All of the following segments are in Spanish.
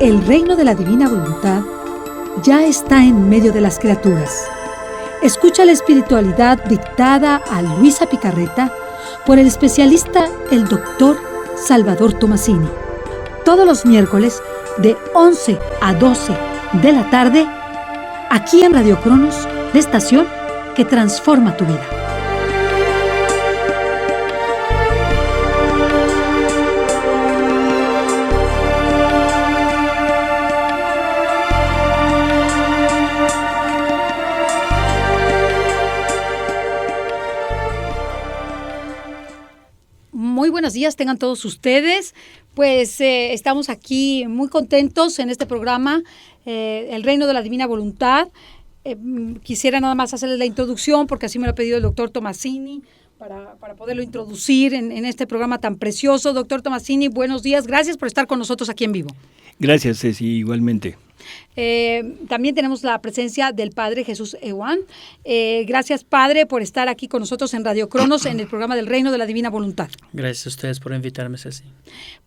el reino de la divina voluntad ya está en medio de las criaturas. Escucha la espiritualidad dictada a Luisa Picarreta por el especialista, el doctor Salvador Tomasini. Todos los miércoles de 11 a 12 de la tarde, aquí en Radio Cronos, la estación que transforma tu vida. Muy buenos días tengan todos ustedes. Pues estamos aquí muy contentos en este programa, El Reino de la Divina Voluntad. Quisiera nada más hacerles la introducción porque así me lo ha pedido el doctor Tomasini para poderlo introducir en este programa tan precioso. Doctor Tomasini, buenos días. Gracias por estar con nosotros aquí en vivo. Gracias, Ceci, igualmente. También tenemos la presencia del Padre Jesús Ewan. Gracias, Padre, por estar aquí con nosotros en Radio Cronos, en el programa del Reino de la Divina Voluntad. Gracias a ustedes por invitarme, Ceci.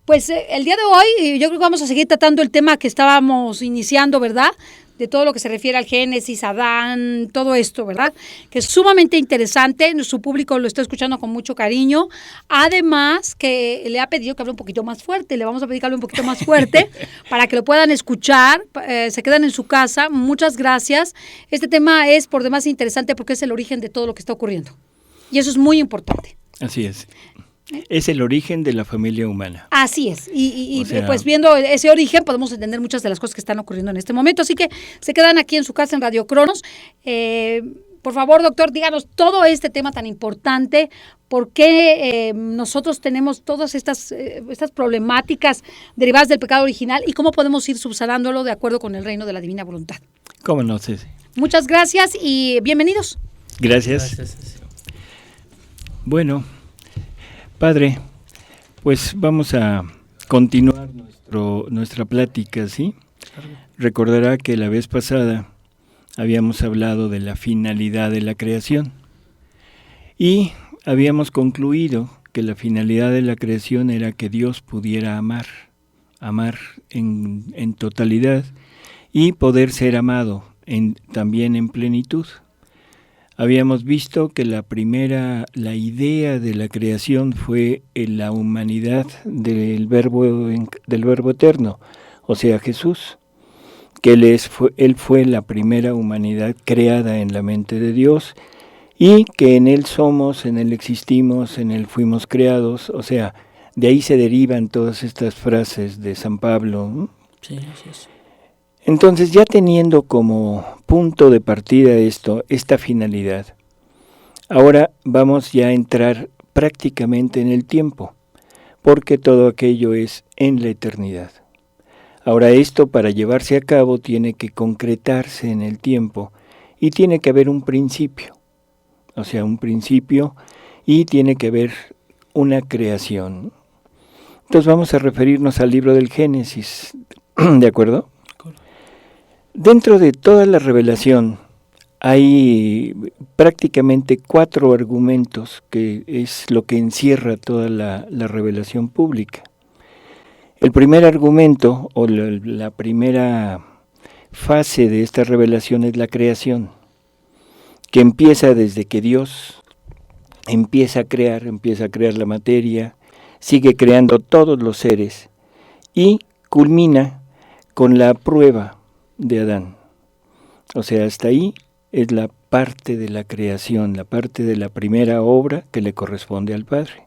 Pues el día de hoy yo creo que vamos a seguir tratando el tema que estábamos iniciando, ¿verdad? De todo lo que se refiere al Génesis, Adán, todo esto, ¿verdad? Que es sumamente interesante, su público lo está escuchando con mucho cariño. Además, que le ha pedido que hable un poquito más fuerte, le vamos a pedir que hable un poquito más fuerte para que lo puedan escuchar, se quedan en su casa. Muchas gracias. Este tema es por demás interesante porque es el origen de todo lo que está ocurriendo. Y eso es muy importante. Así es. Es el origen de la familia humana. Así es, y pues viendo ese origen podemos entender muchas de las cosas que están ocurriendo en este momento, así que se quedan aquí en su casa en Radio Cronos. Por favor, doctor, díganos todo este tema tan importante, por qué nosotros tenemos todas estas problemáticas derivadas del pecado original y cómo podemos ir subsanándolo de acuerdo con el reino de la divina voluntad. ¿Cómo no, Ceci? Muchas gracias y bienvenidos. Gracias. Gracias. Bueno, Padre, pues vamos a continuar nuestra plática, ¿sí? Recordará que la vez pasada habíamos hablado de la finalidad de la creación y habíamos concluido que la finalidad de la creación era que Dios pudiera amar en totalidad y poder ser amado también en plenitud. Habíamos visto que la idea de la creación fue en la humanidad del verbo eterno, o sea, Jesús, que él fue la primera humanidad creada en la mente de Dios y que en Él somos, en Él existimos, en Él fuimos creados, o sea, de ahí se derivan todas estas frases de San Pablo, ¿no? Sí, así es. Entonces, ya teniendo como punto de partida esta finalidad, ahora vamos ya a entrar prácticamente en el tiempo, porque todo aquello es en la eternidad. Ahora esto para llevarse a cabo tiene que concretarse en el tiempo y tiene que haber un principio, o sea, un principio y tiene que haber una creación. Entonces vamos a referirnos al libro del Génesis, ¿de acuerdo? Dentro de toda la revelación hay prácticamente 4 argumentos que es lo que encierra toda la revelación pública. El primer argumento o la primera fase de esta revelación es la creación, que empieza desde que Dios empieza a crear la materia, sigue creando todos los seres y culmina con la prueba de Adán. O sea, hasta ahí es la parte de la creación, la parte de la primera obra que le corresponde al Padre.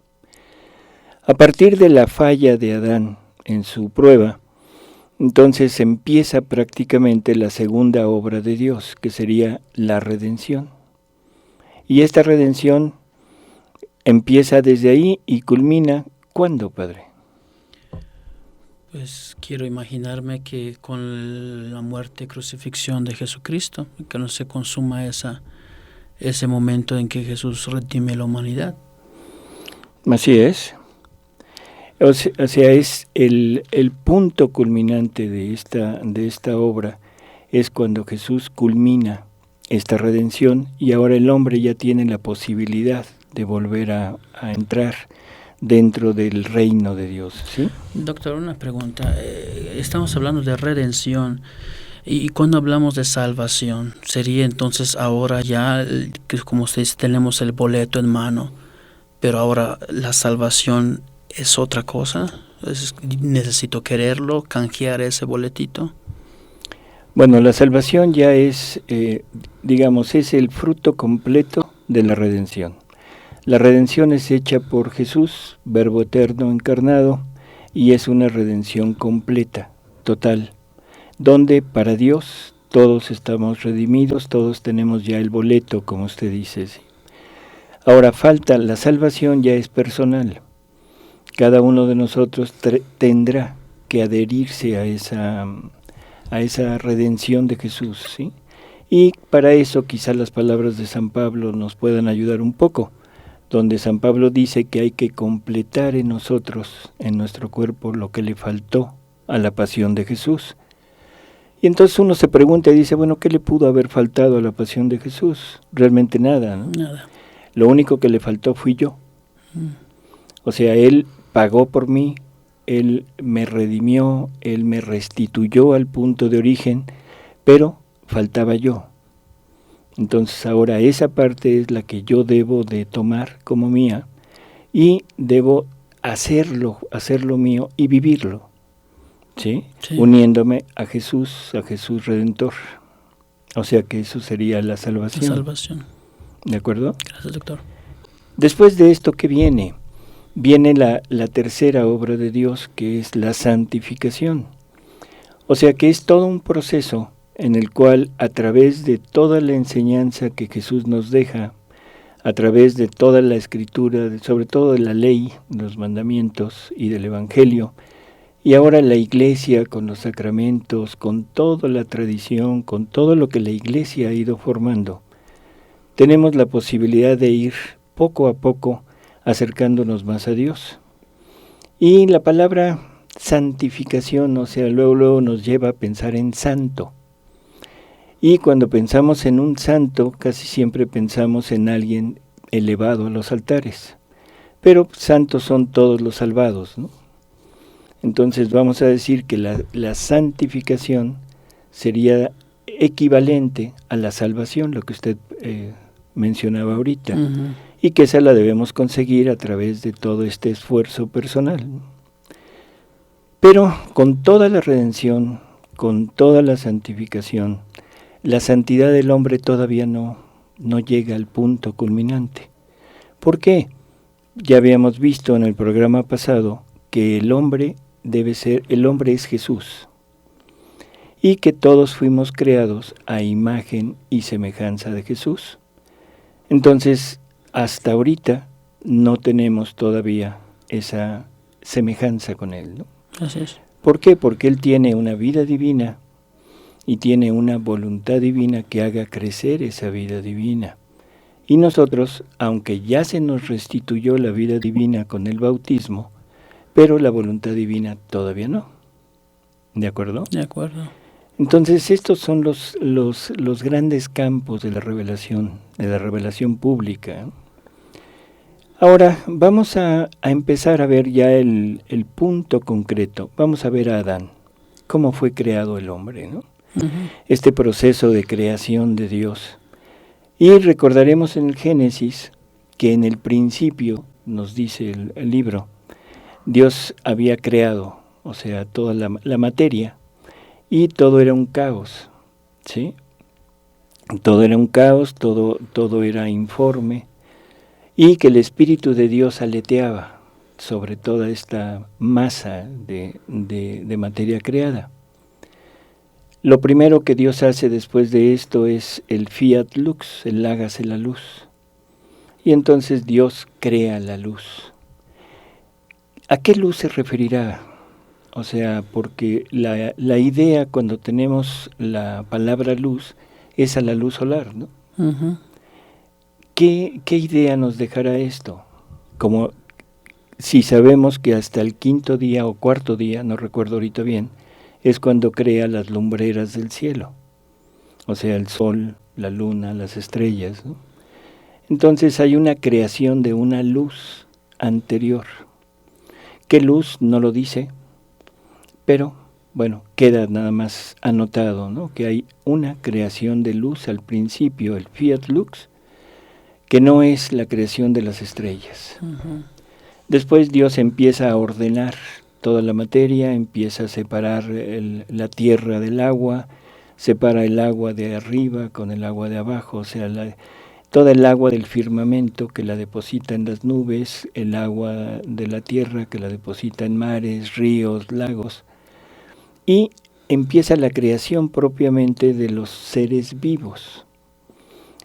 A partir de la falla de Adán en su prueba, entonces empieza prácticamente la segunda obra de Dios, que sería la redención. Y esta redención empieza desde ahí y culmina, ¿cuándo, Padre? Pues quiero imaginarme que con la muerte y crucifixión de Jesucristo, que no se consuma ese momento en que Jesús redime la humanidad. Así es. O sea, es el punto culminante de esta obra, es cuando Jesús culmina esta redención y ahora el hombre ya tiene la posibilidad de volver a entrar dentro del reino de Dios, ¿sí? Doctor, una pregunta. estamos hablando de redención. Y cuando hablamos de salvación, sería entonces ahora ya, que como usted dice, tenemos el boleto en mano, pero ahora la salvación es otra cosa. Necesito quererlo, canjear ese boletito. Bueno, la salvación ya es, digamos, es el fruto completo de la redención. La redención es hecha por Jesús, Verbo eterno encarnado, y es una redención completa, total, donde para Dios todos estamos redimidos, todos tenemos ya el boleto, como usted dice. ¿Sí? Ahora falta, la salvación ya es personal. Cada uno de nosotros tendrá que adherirse a esa redención de Jesús, ¿sí? Y para eso quizás las palabras de San Pablo nos puedan ayudar un poco, donde San Pablo dice que hay que completar en nosotros, en nuestro cuerpo, lo que le faltó a la pasión de Jesús. Y entonces uno se pregunta y dice, bueno, ¿qué le pudo haber faltado a la pasión de Jesús? Realmente nada, ¿no? Nada. Lo único que le faltó fui yo. O sea, Él pagó por mí, Él me redimió, Él me restituyó al punto de origen, pero faltaba yo. Entonces ahora esa parte es la que yo debo de tomar como mía y debo hacerlo mío y vivirlo. ¿Sí? Sí. Uniéndome a Jesús Redentor. O sea que eso sería la salvación. La salvación. ¿De acuerdo? Gracias, doctor. Después de esto, ¿qué viene? Viene la tercera obra de Dios, que es la santificación. O sea que es todo un proceso en el cual, a través de toda la enseñanza que Jesús nos deja, a través de toda la escritura, sobre todo de la ley, los mandamientos y del Evangelio, y ahora la Iglesia con los sacramentos, con toda la tradición, con todo lo que la Iglesia ha ido formando, tenemos la posibilidad de ir poco a poco acercándonos más a Dios. Y la palabra santificación, o sea, luego nos lleva a pensar en santo. Y cuando pensamos en un santo, casi siempre pensamos en alguien elevado a los altares. Pero santos son todos los salvados, ¿no? Entonces vamos a decir que la santificación sería equivalente a la salvación, lo que usted mencionaba ahorita, y que esa la debemos conseguir a través de todo este esfuerzo personal. Pero con toda la redención, con toda la santificación, la santidad del hombre todavía no llega al punto culminante. ¿Por qué? Ya habíamos visto en el programa pasado que el hombre es Jesús, y que todos fuimos creados a imagen y semejanza de Jesús. Entonces, hasta ahorita no tenemos todavía esa semejanza con Él, ¿no? Así es. ¿Por qué? Porque Él tiene una vida divina y tiene una voluntad divina que haga crecer esa vida divina. Y nosotros, aunque ya se nos restituyó la vida divina con el bautismo, pero la voluntad divina todavía no. ¿De acuerdo? De acuerdo. Entonces estos son los grandes campos de la revelación pública. Ahora vamos a empezar a ver ya el punto concreto. Vamos a ver a Adán, cómo fue creado el hombre, ¿no? Este proceso de creación de Dios. Y recordaremos en el Génesis que en el principio, nos dice el libro, Dios había creado, o sea, toda la materia, y todo era un caos, ¿sí? Todo era un caos, todo era informe, y que el Espíritu de Dios aleteaba sobre toda esta masa de materia creada. Lo primero que Dios hace después de esto es el fiat lux, el hágase la luz. Y entonces Dios crea la luz. ¿A qué luz se referirá? O sea, porque la idea cuando tenemos la palabra luz es a la luz solar, ¿no? ¿Qué idea nos dejará esto? Como si sabemos que hasta el quinto día o cuarto día, no recuerdo ahorita bien, es cuando crea las lumbreras del cielo, o sea, el sol, la luna, las estrellas, ¿no? Entonces hay una creación de una luz anterior. ¿Qué luz? No lo dice, pero bueno, queda nada más anotado, ¿no? Que hay una creación de luz al principio, el fiat lux, que no es la creación de las estrellas. Ujú. Después Dios empieza a ordenar toda la materia, empieza a separar la tierra del agua, separa el agua de arriba con el agua de abajo, o sea, toda el agua del firmamento que la deposita en las nubes, el agua de la tierra que la deposita en mares, ríos, lagos, y empieza la creación propiamente de los seres vivos.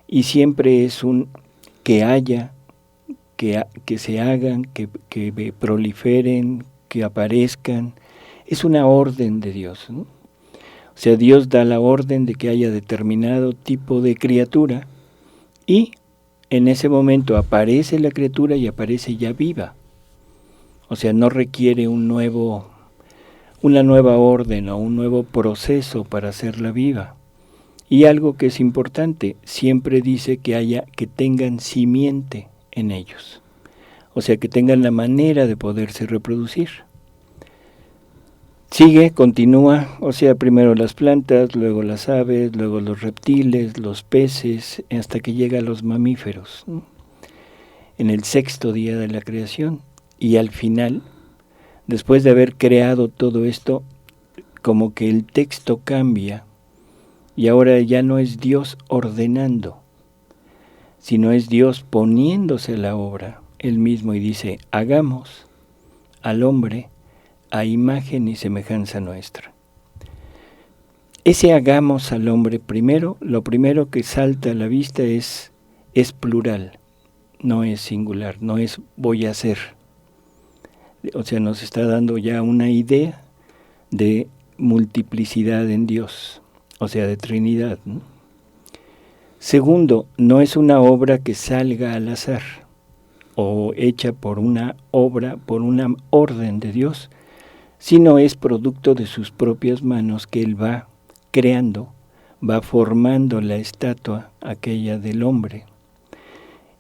Y siempre es un que haya, que se hagan, que proliferen, que aparezcan. Es una orden de Dios, ¿no? O sea, Dios da la orden de que haya determinado tipo de criatura y en ese momento aparece la criatura y aparece ya viva. O sea, no requiere una nueva orden o un nuevo proceso para hacerla viva. Y algo que es importante, siempre dice que tengan simiente en ellos. O sea, que tengan la manera de poderse reproducir. Sigue, continúa, o sea, primero las plantas, luego las aves, luego los reptiles, los peces, hasta que llega a los mamíferos, ¿no? En el 6º día de la creación. Y al final, después de haber creado todo esto, como que el texto cambia y ahora ya no es Dios ordenando, sino es Dios poniéndose a la obra él mismo y dice, hagamos al hombre a imagen y semejanza nuestra. Ese hagamos al hombre lo primero que salta a la vista es plural, no es singular, no es voy a hacer. O sea, nos está dando ya una idea de multiplicidad en Dios, o sea, de Trinidad, ¿no? Segundo, no es una obra que salga al azar o hecha por una orden de Dios, sino es producto de sus propias manos que Él va creando, va formando la estatua aquella del hombre.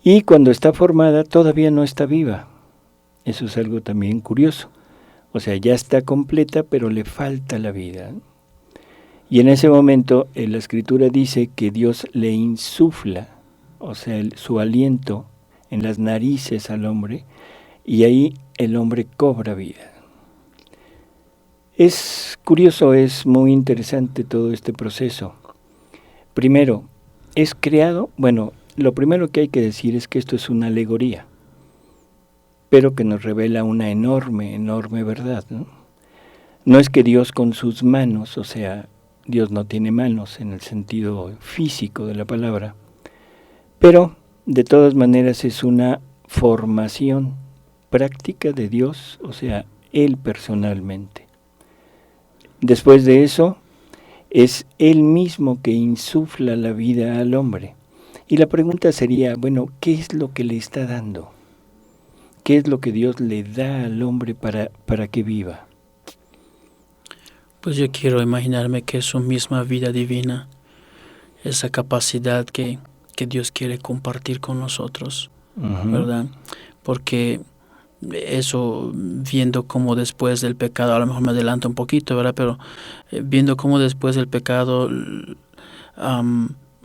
Y cuando está formada todavía no está viva. Eso es algo también curioso. O sea, ya está completa, pero le falta la vida. Y en ese momento la Escritura dice que Dios le insufla, o sea, su aliento en las narices al hombre, y ahí el hombre cobra vida. Es curioso, es muy interesante todo este proceso. Primero, es creado, bueno, lo primero que hay que decir es que esto es una alegoría, pero que nos revela una enorme, enorme verdad, ¿no? No es que Dios con sus manos, o sea, Dios no tiene manos en el sentido físico de la palabra, pero de todas maneras es una formación práctica de Dios, o sea, Él personalmente. Después de eso, es Él mismo que insufla la vida al hombre. Y la pregunta sería, bueno, ¿qué es lo que le está dando? ¿Qué es lo que Dios le da al hombre para que viva? Pues yo quiero imaginarme que es su misma vida divina, esa capacidad que Dios quiere compartir con nosotros, ¿verdad? Porque eso, viendo cómo después del pecado, a lo mejor me adelanto un poquito, ¿verdad? Pero viendo cómo después del pecado,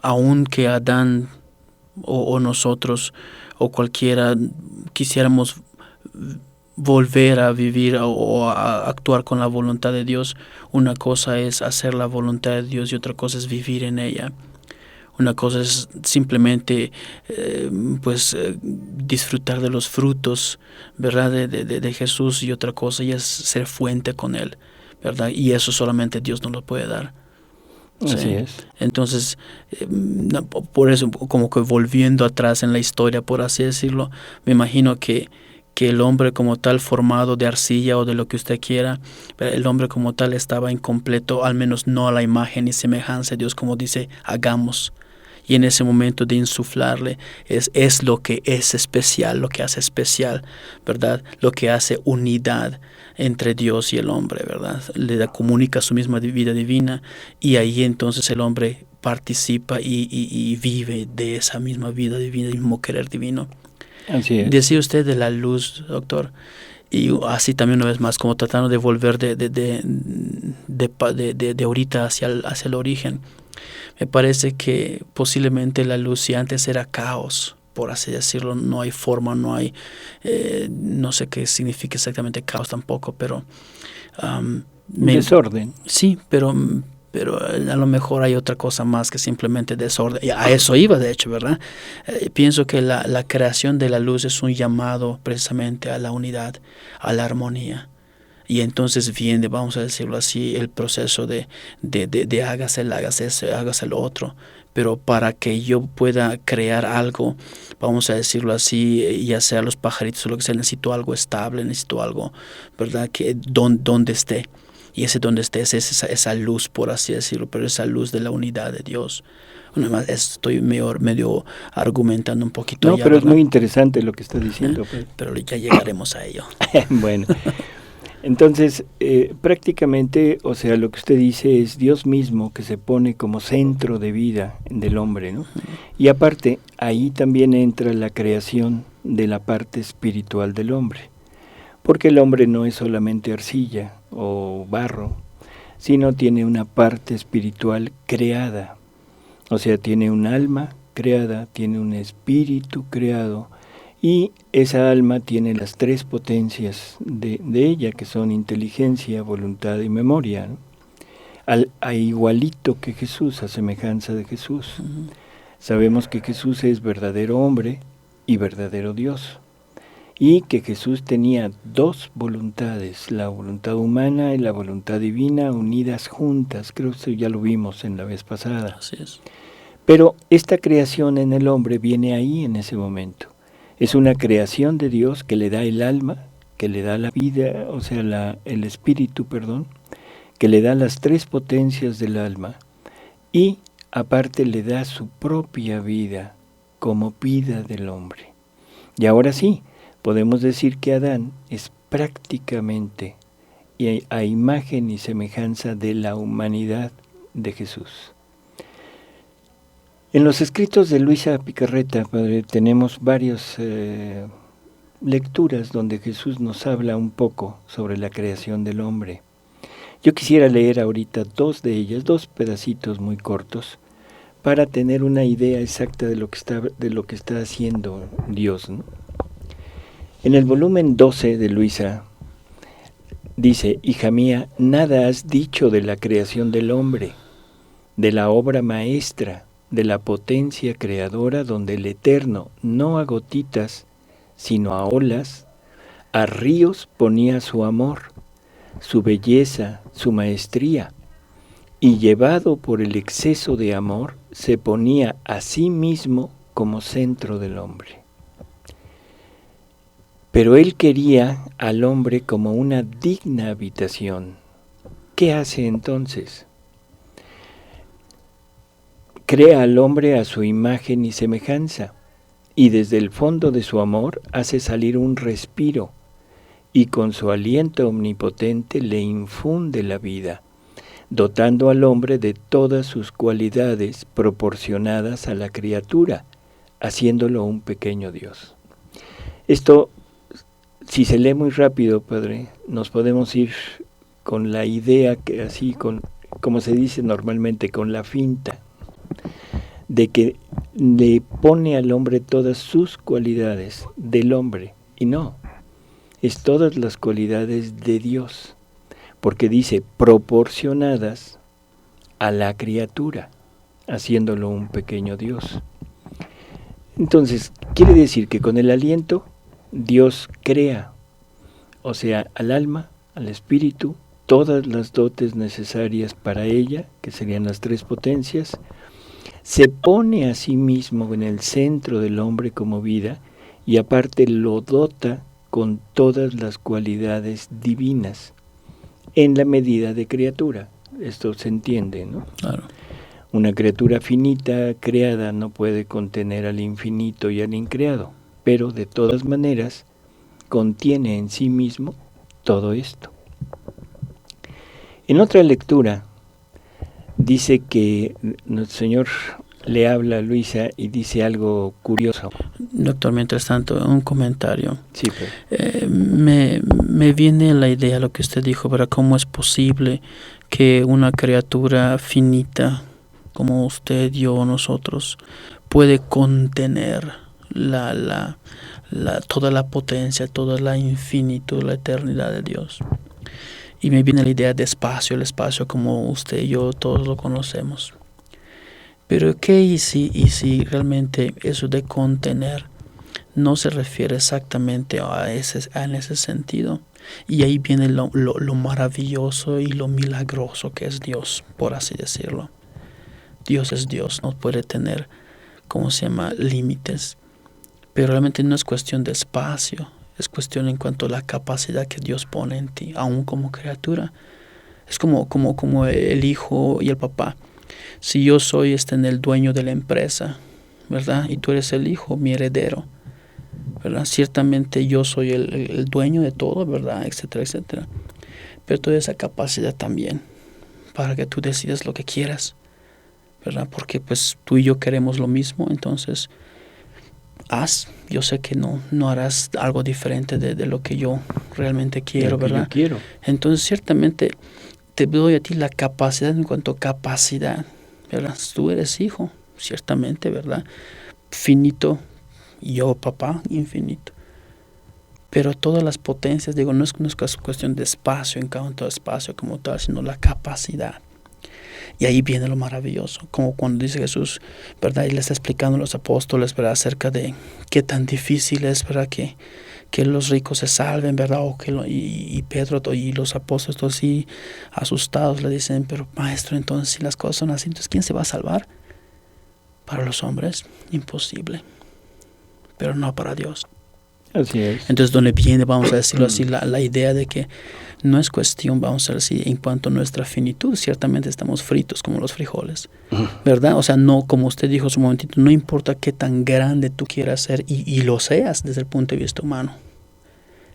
aun que Adán o nosotros o cualquiera quisiéramos volver a vivir o a actuar con la voluntad de Dios, una cosa es hacer la voluntad de Dios y otra cosa es vivir en ella. Una cosa es simplemente disfrutar de los frutos, ¿verdad? de Jesús, y otra cosa ya es ser fuente con Él, ¿verdad? Y eso solamente Dios nos lo puede dar. Así Sí. es. Entonces, por eso, como que volviendo atrás en la historia, por así decirlo, me imagino que el hombre como tal, formado de arcilla o de lo que usted quiera, el hombre como tal estaba incompleto, al menos no a la imagen y semejanza de Dios, como dice, hagamos. Y en ese momento de insuflarle es lo que es especial, lo que hace especial, ¿verdad? Lo que hace unidad entre Dios y el hombre, ¿verdad? Le comunica su misma vida divina, y ahí entonces el hombre participa y vive de esa misma vida divina, del mismo querer divino. Así es. Decía usted de la luz, doctor, Y así también una vez más, como tratando de volver de ahorita hacia el origen. Me parece que posiblemente la luz, si antes era caos, por así decirlo, no hay forma, no hay, no sé qué significa exactamente caos tampoco, pero... desorden. Sí, pero a lo mejor hay otra cosa más que simplemente desorden. Y a eso iba, de hecho, ¿verdad? Pienso que la creación de la luz es un llamado precisamente a la unidad, a la armonía. Y entonces viene, vamos a decirlo así, el proceso de hágase lo otro. Pero para que yo pueda crear algo, vamos a decirlo así, ya sea los pajaritos o lo que sea, necesito algo estable, necesito algo, ¿verdad? Que donde esté. Y ese donde esté es esa luz, por así decirlo, pero esa luz de la unidad de Dios. Una más, estoy medio argumentando un poquito. No, ya, pero ¿verdad? Es muy interesante lo que está diciendo. Pues. Pero ya llegaremos a ello. Bueno, entonces prácticamente, o sea, lo que usted dice es Dios mismo que se pone como centro de vida del hombre, ¿no? Y aparte, ahí también entra la creación de la parte espiritual del hombre. Porque el hombre no es solamente arcilla o barro, sino tiene una parte espiritual creada. O sea, tiene un alma creada, tiene un espíritu creado, y esa alma tiene las tres potencias de ella, que son inteligencia, voluntad y memoria, ¿no? A igualito que Jesús, a semejanza de Jesús. Sabemos que Jesús es verdadero hombre y verdadero Dios. Y que Jesús tenía dos voluntades, la voluntad humana y la voluntad divina unidas juntas. Creo que eso ya lo vimos en la vez pasada. Así es. Pero esta creación en el hombre viene ahí en ese momento. Es una creación de Dios que le da el alma, que le da la vida, o sea, el espíritu, perdón, que le da las tres potencias del alma y aparte le da su propia vida como vida del hombre. Y ahora sí, podemos decir que Adán es prácticamente a imagen y semejanza de la humanidad de Jesús. En los escritos de Luisa Picarreta, padre, tenemos varias lecturas donde Jesús nos habla un poco sobre la creación del hombre. Yo quisiera leer ahorita dos de ellas, dos pedacitos muy cortos, para tener una idea exacta de lo que está haciendo Dios, ¿no? En el volumen 12 de Luisa dice: hija mía, nada has dicho de la creación del hombre, de la obra maestra, de la potencia creadora donde el Eterno, no a gotitas, sino a olas, a ríos ponía su amor, su belleza, su maestría, y llevado por el exceso de amor, se ponía a sí mismo como centro del hombre. Pero él quería al hombre como una digna habitación. ¿Qué hace entonces? Crea al hombre a su imagen y semejanza, y desde el fondo de su amor hace salir un respiro, y con su aliento omnipotente le infunde la vida, dotando al hombre de todas sus cualidades proporcionadas a la criatura, haciéndolo un pequeño Dios. Esto, si se lee muy rápido, padre, nos podemos ir con la idea que así, como se dice normalmente, con la finta, de que le pone al hombre todas sus cualidades del hombre, y no, es todas las cualidades de Dios, porque dice proporcionadas a la criatura, haciéndolo un pequeño Dios. Entonces, quiere decir que con el aliento Dios crea, o sea, al alma, al espíritu, todas las dotes necesarias para ella, que serían las tres potencias, se pone a sí mismo en el centro del hombre como vida y aparte lo dota con todas las cualidades divinas en la medida de criatura. Esto se entiende, ¿no? Claro. Una criatura finita creada no puede contener al infinito y al increado, pero de todas maneras contiene en sí mismo todo esto. En otra lectura dice que nuestro Señor le habla a Luisa y dice algo curioso. Doctor, mientras tanto, un comentario. Sí, pues. Me viene la idea lo que usted dijo, ¿verdad? ¿Cómo es posible que una criatura finita como usted, yo, nosotros, puede contener toda la potencia, toda la infinitud, la eternidad de Dios? Y me viene la idea de espacio, el espacio como usted y yo todos lo conocemos. Pero ¿qué y si realmente eso de contener no se refiere exactamente en ese sentido? Y ahí viene lo maravilloso y lo milagroso que es Dios, por así decirlo. Dios es Dios, no puede tener, límites. Pero realmente no es cuestión de espacio, es cuestión en cuanto a la capacidad que Dios pone en ti, aún como criatura. Es como el hijo y el papá. Si yo soy el dueño de la empresa, ¿verdad? Y tú eres el hijo, mi heredero, ¿verdad? Ciertamente yo soy el dueño de todo, ¿verdad? Etcétera, etcétera. Pero toda esa capacidad también para que tú decidas lo que quieras, ¿verdad? Porque pues tú y yo queremos lo mismo, entonces yo sé que no harás algo diferente de lo que yo realmente quiero, ¿verdad? Yo quiero. Entonces ciertamente te doy a ti la capacidad en cuanto a capacidad, ¿verdad? Tú eres hijo, ciertamente, ¿verdad? Finito, y yo, papá, infinito. Pero todas las potencias, no es cuestión de espacio, en cuanto a espacio como tal, sino la capacidad. Y ahí viene lo maravilloso, como cuando dice Jesús, ¿verdad? Y le está explicando a los apóstoles, ¿verdad? Acerca de qué tan difícil es, ¿verdad? Que los ricos se salven, ¿verdad? Y Pedro y los apóstoles todos así asustados le dicen, pero maestro, entonces si las cosas son así, entonces ¿quién se va a salvar? Para los hombres, imposible, pero no para Dios. Así es. Entonces donde viene, vamos a decirlo así, la idea de que no es cuestión, vamos a decir, en cuanto a nuestra finitud, ciertamente estamos fritos como los frijoles, ¿verdad? O sea, no, como usted dijo hace un momentito, no importa qué tan grande tú quieras ser y lo seas desde el punto de vista humano.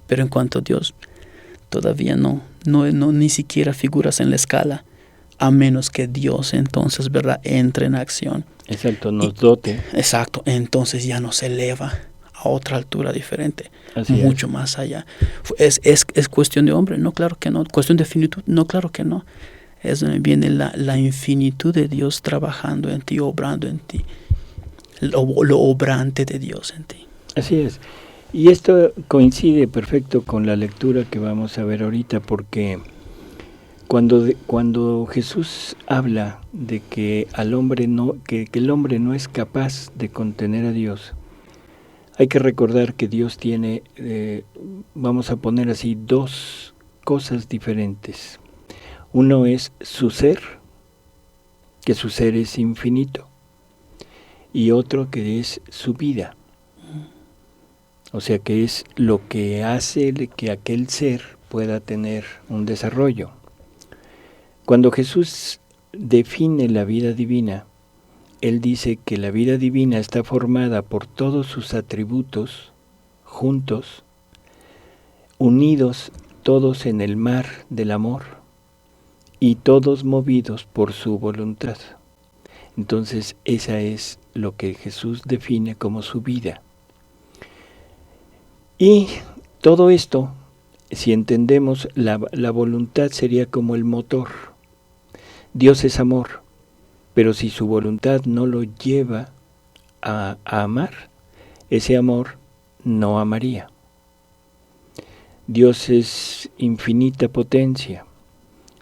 Pero en cuanto a Dios, todavía no ni siquiera figuras en la escala, a menos que Dios entonces, ¿verdad?, entre en acción. Exacto, nos dote. Exacto, entonces ya nos eleva a otra altura diferente, Así mucho más allá. ¿Es cuestión de hombre? No, claro que no. ¿Cuestión de finitud? No, claro que no. Es donde viene la infinitud de Dios trabajando en ti, obrando en ti, lo obrante de Dios en ti. Así es. Y esto coincide perfecto con la lectura que vamos a ver ahorita, porque cuando Jesús habla de que el hombre no es capaz de contener a Dios, hay que recordar que Dios tiene, vamos a poner así, dos cosas diferentes. Uno es su ser, que su ser es infinito, y otro que es su vida. O sea, que es lo que hace que aquel ser pueda tener un desarrollo. Cuando Jesús define la vida divina, Él dice que la vida divina está formada por todos sus atributos juntos, unidos todos en el mar del amor y todos movidos por su voluntad. Entonces, esa es lo que Jesús define como su vida. Y todo esto, si entendemos, la voluntad sería como el motor. Dios es amor, pero si su voluntad no lo lleva a amar, ese amor no amaría. Dios es infinita potencia.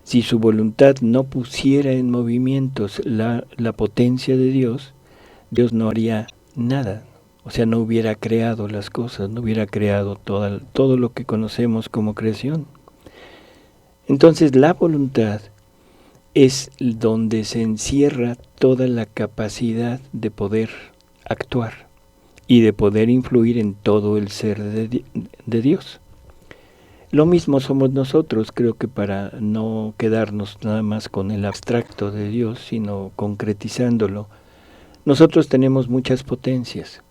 Si su voluntad no pusiera en movimientos la potencia de Dios, Dios no haría nada. O sea, no hubiera creado las cosas, no hubiera creado todo lo que conocemos como creación. Entonces, la voluntad es donde se encierra toda la capacidad de poder actuar y de poder influir en todo el ser de Dios. Lo mismo somos nosotros, creo que para no quedarnos nada más con el abstracto de Dios, sino concretizándolo, nosotros tenemos muchas potencias.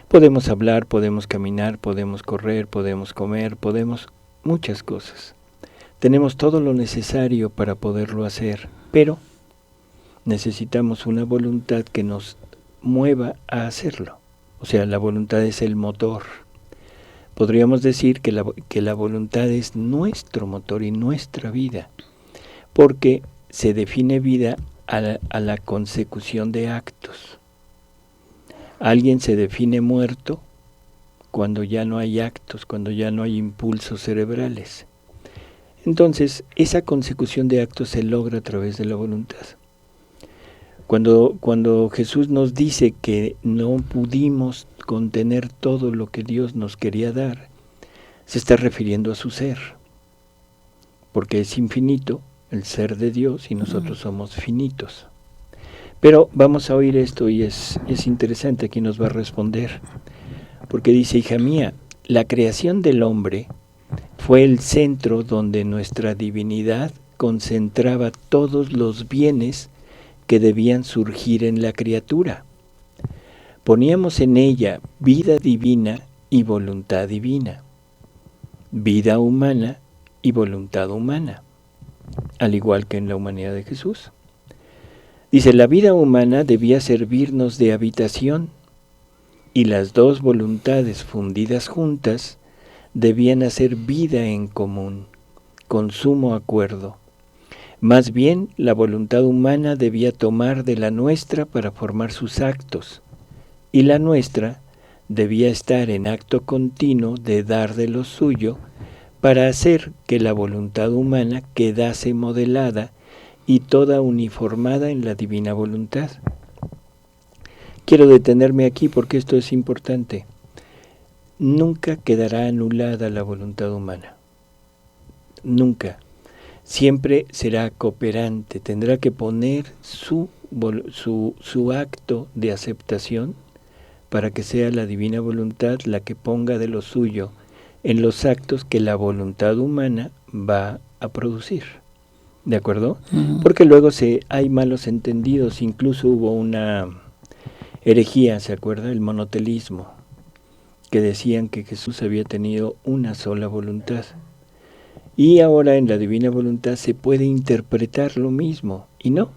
Podemos hablar, podemos caminar, podemos correr, podemos comer, podemos muchas cosas. Tenemos todo lo necesario para poderlo hacer, pero necesitamos una voluntad que nos mueva a hacerlo. O sea, la voluntad es el motor. Podríamos decir que la voluntad es nuestro motor y nuestra vida, porque se define vida a la consecución de actos. Alguien se define muerto cuando ya no hay actos, cuando ya no hay impulsos cerebrales. Entonces, esa consecución de actos se logra a través de la voluntad. Cuando Jesús nos dice que no pudimos contener todo lo que Dios nos quería dar, se está refiriendo a su ser, porque es infinito el ser de Dios y nosotros somos finitos. Pero vamos a oír esto y es interesante, aquí nos va a responder, porque dice: hija mía, la creación del hombre fue el centro donde nuestra divinidad concentraba todos los bienes que debían surgir en la criatura. Poníamos en ella vida divina y voluntad divina, vida humana y voluntad humana, al igual que en la humanidad de Jesús. Dice, la vida humana debía servirnos de habitación y las dos voluntades fundidas juntas debían hacer vida en común, con sumo acuerdo. Más bien, la voluntad humana debía tomar de la nuestra para formar sus actos, y la nuestra debía estar en acto continuo de dar de lo suyo para hacer que la voluntad humana quedase modelada y toda uniformada en la divina voluntad. Quiero detenerme aquí porque esto es importante. Nunca quedará anulada la voluntad humana. Nunca. Siempre será cooperante, tendrá que poner su acto de aceptación para que sea la divina voluntad la que ponga de lo suyo en los actos que la voluntad humana va a producir. ¿De acuerdo? Porque luego hay malos entendidos, incluso hubo una herejía, ¿se acuerda? El monotelismo, que decían que Jesús había tenido una sola voluntad. Y ahora en la divina voluntad se puede interpretar lo mismo, y no.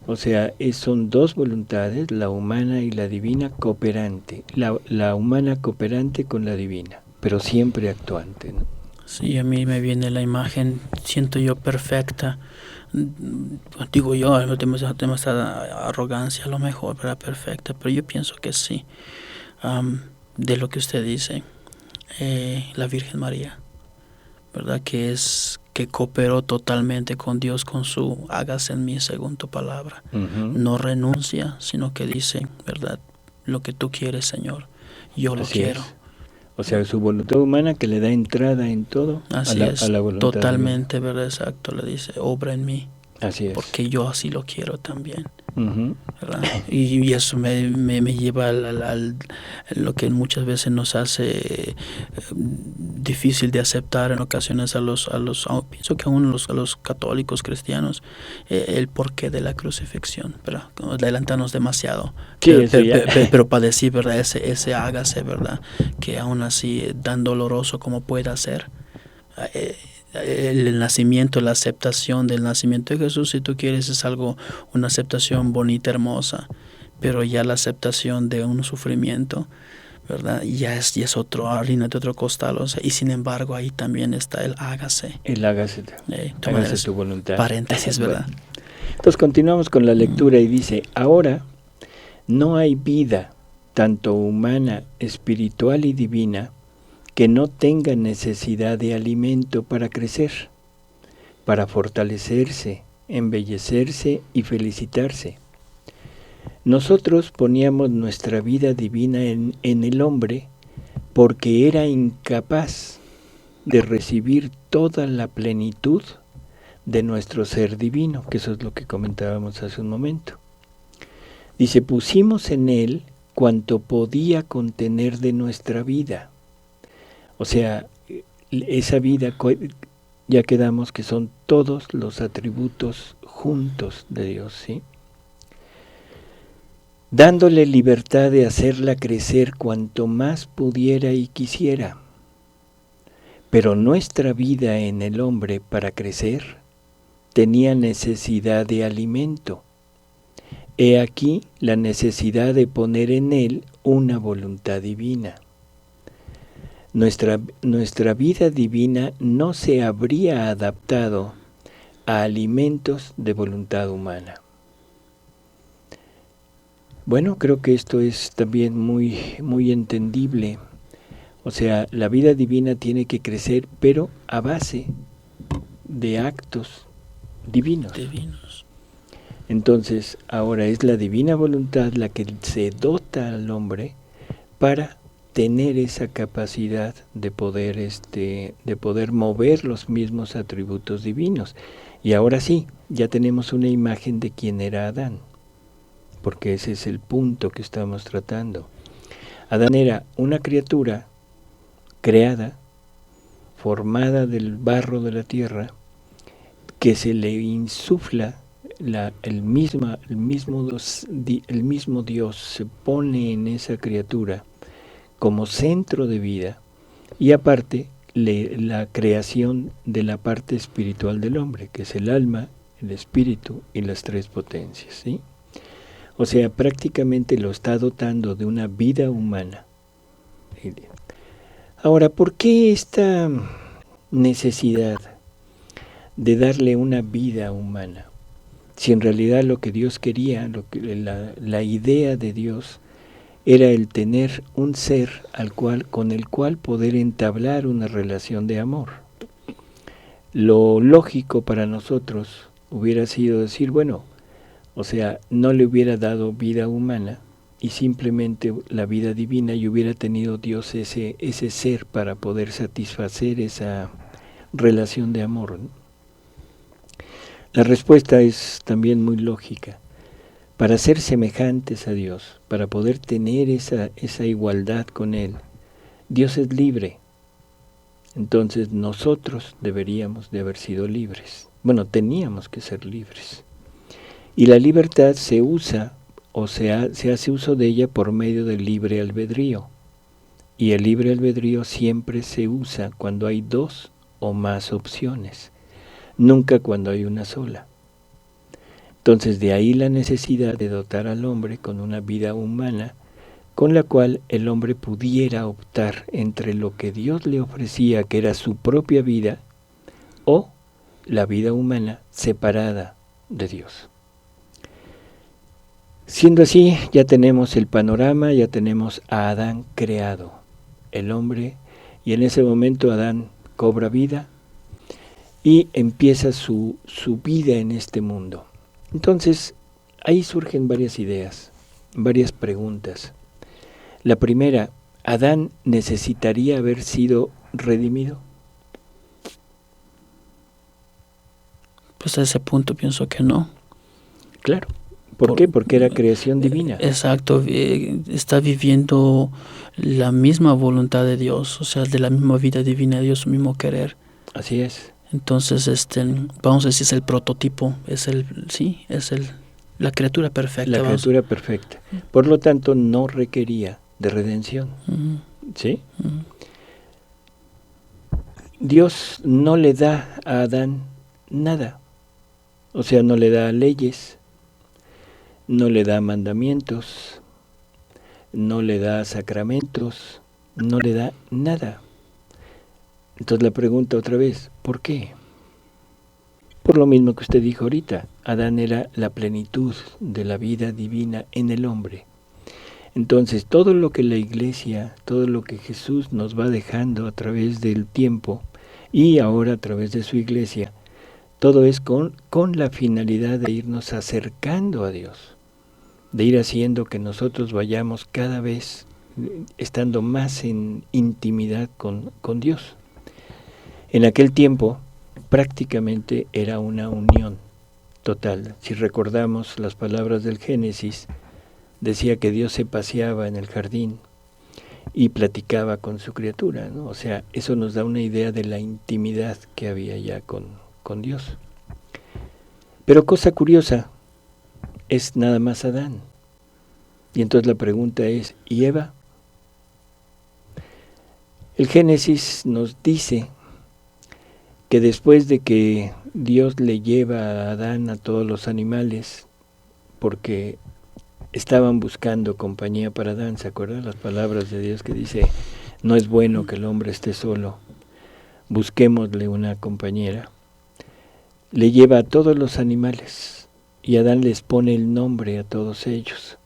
O sea, son dos voluntades, la humana y la divina cooperante. La humana cooperante con la divina, pero siempre actuante, ¿no? Sí, a mí me viene la imagen, siento yo perfecta. Digo yo, no tengo esa arrogancia a lo mejor, ¿verdad? Perfecta, pero yo pienso que sí. De lo que usted dice, la Virgen María, ¿verdad? Que cooperó totalmente con Dios con su hágase en mí según tu palabra. No renuncia, sino que dice, ¿verdad? Lo que tú quieres, Señor, yo lo quiero. O sea, su voluntad humana que le da entrada en todo a la voluntad totalmente, ¿verdad? Exacto, le dice, obra en mí. Así es. Porque yo así lo quiero también. ¿Verdad? Y eso me lleva al lo que muchas veces nos hace difícil de aceptar en ocasiones pienso que aún a los católicos cristianos, el porqué de la crucifixión, ¿verdad? Adelantarnos demasiado, sí, pero para decir, ¿verdad? Ese hágase, ¿verdad? Que aún así, tan doloroso como pueda ser, el nacimiento, la aceptación del nacimiento de Jesús, si tú quieres, es una aceptación bonita, hermosa, pero ya la aceptación de un sufrimiento, ¿verdad? Ya es otro harina de otro costal, o sea, y sin embargo ahí también está el hágase. El hágase tu voluntad. Paréntesis, ¿verdad? Bueno. Entonces continuamos con la lectura y dice, ahora no hay vida, tanto humana, espiritual y divina, que no tenga necesidad de alimento para crecer, para fortalecerse, embellecerse y felicitarse. Nosotros poníamos nuestra vida divina en el hombre porque era incapaz de recibir toda la plenitud de nuestro ser divino, que eso es lo que comentábamos hace un momento. Dice, pusimos en él cuanto podía contener de nuestra vida. O sea, esa vida, ya quedamos que son todos los atributos juntos de Dios, ¿sí? Dándole libertad de hacerla crecer cuanto más pudiera y quisiera. Pero nuestra vida en el hombre para crecer tenía necesidad de alimento, He aquí la necesidad de poner en él una voluntad divina. Nuestra vida divina no se habría adaptado a alimentos de voluntad humana. Bueno, creo que esto es también muy entendible. O sea, la vida divina tiene que crecer, pero a base de actos divinos. Entonces, ahora es la divina voluntad la que se dota al hombre para tener esa capacidad de poder mover los mismos atributos divinos. Y ahora sí, ya tenemos una imagen de quién era Adán, porque ese es el punto que estamos tratando. Adán era una criatura creada, formada del barro de la tierra, que se le insufla el mismo Dios se pone en esa criatura como centro de vida, y aparte la creación de la parte espiritual del hombre, que es el alma, el espíritu y las tres potencias, ¿sí? O sea, prácticamente lo está dotando de una vida humana. Ahora, ¿por qué esta necesidad de darle una vida humana? Si en realidad lo que Dios quería, la idea de Dios era el tener un ser con el cual poder entablar una relación de amor. Lo lógico para nosotros hubiera sido decir, bueno, o sea, no le hubiera dado vida humana y simplemente la vida divina, y hubiera tenido Dios ese ser para poder satisfacer esa relación de amor, ¿no? La respuesta es también muy lógica. Para ser semejantes a Dios, para poder tener esa igualdad con Él, Dios es libre. Entonces nosotros deberíamos de haber sido libres. Bueno, teníamos que ser libres. Y la libertad se usa, o se hace uso de ella por medio del libre albedrío. Y el libre albedrío siempre se usa cuando hay dos o más opciones, nunca cuando hay una sola. Entonces de ahí la necesidad de dotar al hombre con una vida humana, con la cual el hombre pudiera optar entre lo que Dios le ofrecía, que era su propia vida, o la vida humana separada de Dios. Siendo así, ya tenemos el panorama, ya tenemos a Adán creado, el hombre, y en ese momento Adán cobra vida y empieza su vida en este mundo. Entonces, ahí surgen varias ideas, varias preguntas. La primera, ¿Adán necesitaría haber sido redimido? Pues a ese punto pienso que no. Claro. ¿Por qué? Porque era creación divina. Exacto, está viviendo la misma voluntad de Dios, o sea, de la misma vida divina de Dios, su mismo querer. Así es. Entonces, vamos a decir, es el prototipo, es la criatura perfecta. La criatura perfecta. Por lo tanto, no requería de redención. ¿Sí? Dios no le da a Adán nada. O sea, no le da leyes, no le da mandamientos, no le da sacramentos, no le da nada. Entonces la pregunta otra vez, ¿por qué? Por lo mismo que usted dijo ahorita, Adán era la plenitud de la vida divina en el hombre. Entonces todo lo que la Iglesia, todo lo que Jesús nos va dejando a través del tiempo y ahora a través de su Iglesia, todo es con la finalidad de irnos acercando a Dios, de ir haciendo que nosotros vayamos cada vez estando más en intimidad con Dios. En aquel tiempo prácticamente era una unión total. Si recordamos las palabras del Génesis, decía que Dios se paseaba en el jardín y platicaba con su criatura, ¿no? O sea, eso nos da una idea de la intimidad que había ya con Dios. Pero cosa curiosa, es nada más Adán. Y entonces la pregunta es, ¿y Eva? El Génesis nos dice que después de que Dios le lleva a Adán a todos los animales, porque estaban buscando compañía para Adán. ¿Se acuerdan las palabras de Dios que dice, no es bueno que el hombre esté solo, busquémosle una compañera? Le lleva a todos los animales y Adán les pone el nombre a todos ellos.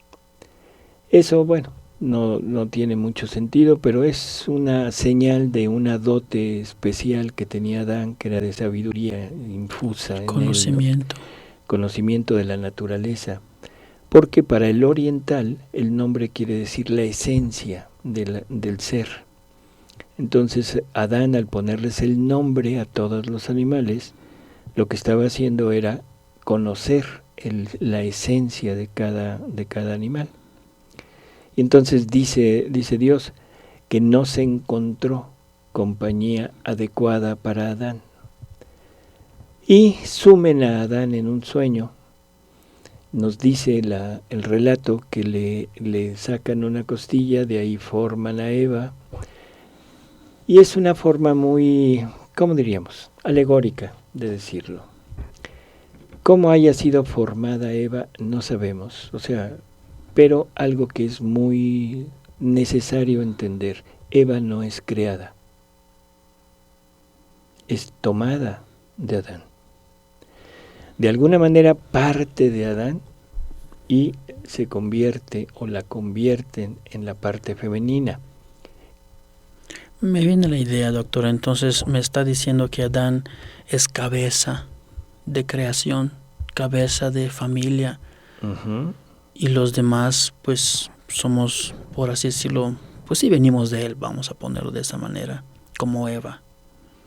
Eso, bueno, no tiene mucho sentido, pero es una señal de una dote especial que tenía Adán, que era de sabiduría infusa en Conocimiento. él, ¿no? Conocimiento de la naturaleza. Porque para el oriental el nombre quiere decir la esencia del ser. Entonces Adán, al ponerles el nombre a todos los animales, lo que estaba haciendo era conocer la esencia de cada animal. Y entonces dice Dios que no se encontró compañía adecuada para Adán. Y sumen a Adán en un sueño. Nos dice el relato que le sacan una costilla, de ahí forman a Eva. Y es una forma muy, ¿cómo diríamos?, alegórica de decirlo. Cómo haya sido formada Eva no sabemos, pero algo que es muy necesario entender: Eva no es creada, es tomada de Adán. De alguna manera parte de Adán y se convierte o la convierten en la parte femenina. Me viene la idea, doctor. Entonces me está diciendo que Adán es cabeza de creación, cabeza de familia. Uh-huh. Y los demás, pues, somos, por así decirlo, pues sí venimos de él, vamos a ponerlo de esa manera, como Eva.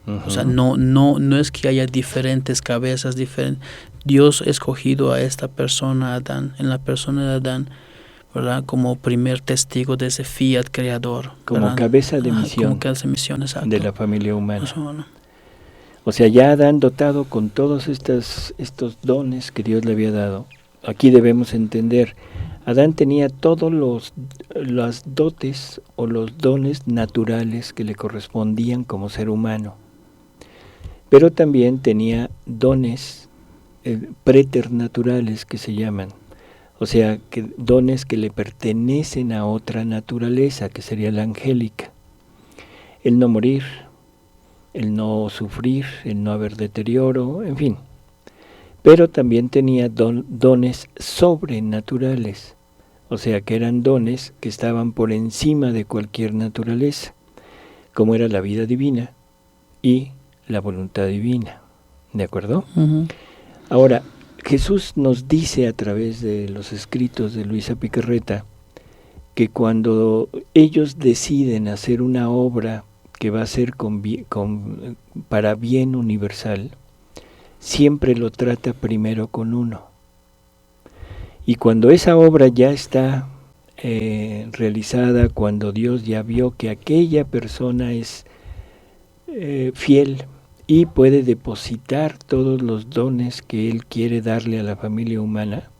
Uh-huh. O sea, no es que haya diferentes cabezas, Dios ha escogido a esta persona, Adán, en la persona de Adán, ¿verdad?, como primer testigo de ese fiat creador. Como ¿verdad? Cabeza de misión. Como cabeza de misión, exacto. De la familia humana. Bueno. O sea, ya Adán, dotado con todos estos dones que Dios le había dado, aquí debemos entender, Adán tenía todos las dotes o los dones naturales que le correspondían como ser humano, pero también tenía dones preternaturales que se llaman, o sea, dones que le pertenecen a otra naturaleza, que sería la angélica: el no morir, el no sufrir, el no haber deterioro, en fin. Pero también tenía dones sobrenaturales, o sea que eran dones que estaban por encima de cualquier naturaleza, como era la vida divina y la voluntad divina. ¿De acuerdo? Uh-huh. Ahora, Jesús nos dice a través de los escritos de Luisa Picarreta que cuando ellos deciden hacer una obra que va a ser para bien universal, siempre lo trata primero con uno. Y cuando esa obra ya está realizada, cuando Dios ya vio que aquella persona es fiel y puede depositar todos los dones que Él quiere darle a la familia humana,